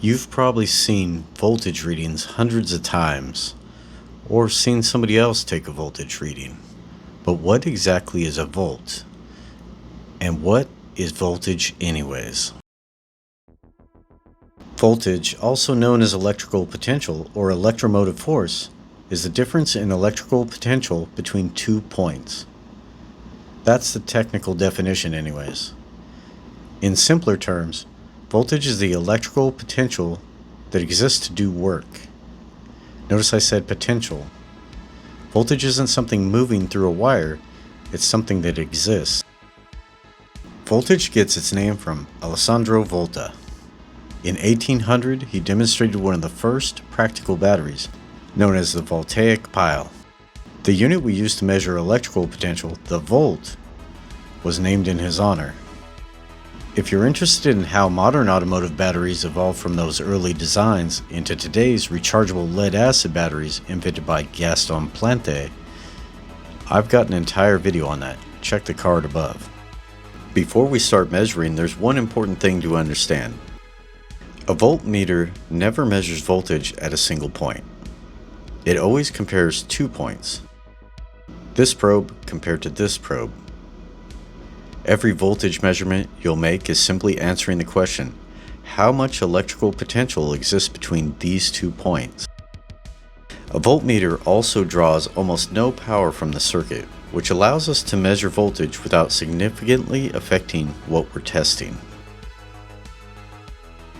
You've probably seen voltage readings hundreds of times, or seen somebody else take a voltage reading. But what exactly is a volt? And what is voltage anyways? Voltage, also known as electrical potential or electromotive force, is the difference in electrical potential between 2 points. That's the technical definition anyways. In simpler terms, voltage is the electrical potential that exists to do work. Notice I said potential. Voltage isn't something moving through a wire, it's something that exists. Voltage gets its name from Alessandro Volta. In 1800, he demonstrated one of the first practical batteries, known as the Voltaic pile. The unit we use to measure electrical potential, the volt, was named in his honor. If you're interested in how modern automotive batteries evolved from those early designs into today's rechargeable lead-acid batteries invented by Gaston Plante, I've got an entire video on that. Check the card above. Before we start measuring, there's one important thing to understand. A voltmeter never measures voltage at a single point. It always compares 2 points. This probe compared to this probe. Every voltage measurement you'll make is simply answering the question, how much electrical potential exists between these 2 points? A voltmeter also draws almost no power from the circuit, which allows us to measure voltage without significantly affecting what we're testing.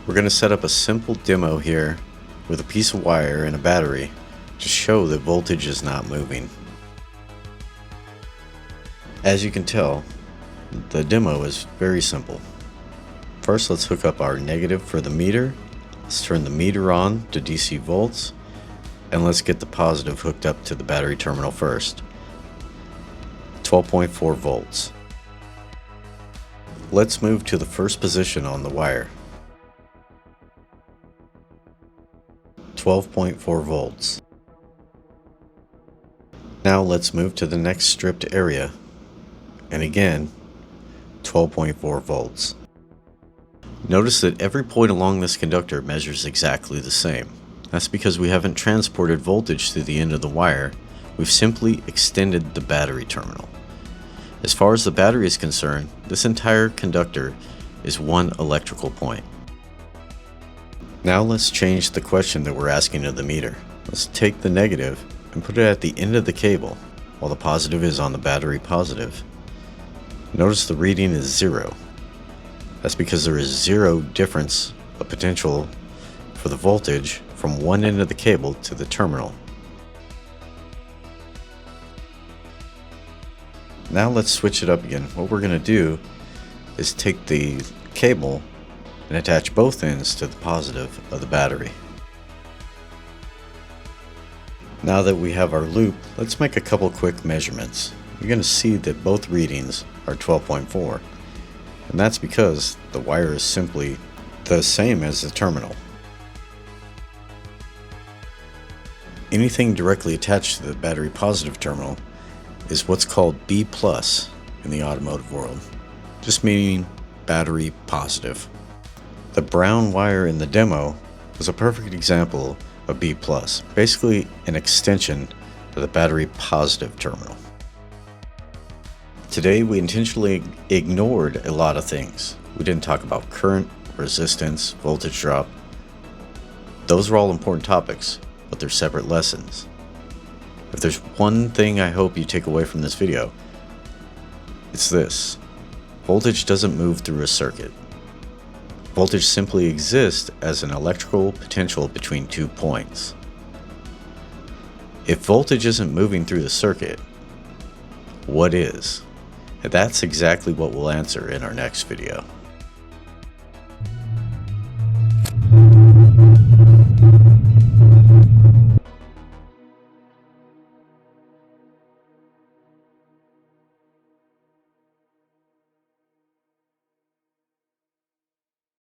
We're going to set up a simple demo here with a piece of wire and a battery to show that voltage is not moving. As you can tell, the demo is very simple. First, let's hook up our negative for the meter. Let's turn the meter on to DC volts, and let's get the positive hooked up to the battery terminal first. 12.4 volts. Let's move to the first position on the wire. 12.4 volts. Now let's move to the next stripped area, and again 12.4 volts. Notice that every point along this conductor measures exactly the same. That's because we haven't transported voltage to the end of the wire, we've simply extended the battery terminal. As far as the battery is concerned, this entire conductor is one electrical point. Now let's change the question that we're asking of the meter. Let's take the negative and put it at the end of the cable, while the positive is on the battery positive. Notice the reading is 0. That's because there is 0 difference of potential for the voltage from one end of the cable to the terminal. Now let's switch it up again. What we're going to do is take the cable and attach both ends to the positive of the battery. Now that we have our loop, let's make a couple quick measurements. You're going to see that both readings are 12.4, and that's because the wire is simply the same as the terminal. Anything directly attached to the battery positive terminal is what's called B+ in the automotive world, just meaning battery positive. The brown wire in the demo was a perfect example of B+, basically an extension of the battery positive terminal. Today we intentionally ignored a lot of things. We didn't talk about current, resistance, voltage drop. Those are all important topics, but they're separate lessons. If there's one thing I hope you take away from this video, it's this: voltage doesn't move through a circuit. Voltage simply exists as an electrical potential between 2 points. If voltage isn't moving through the circuit, what is? And that's exactly what we'll answer in our next video.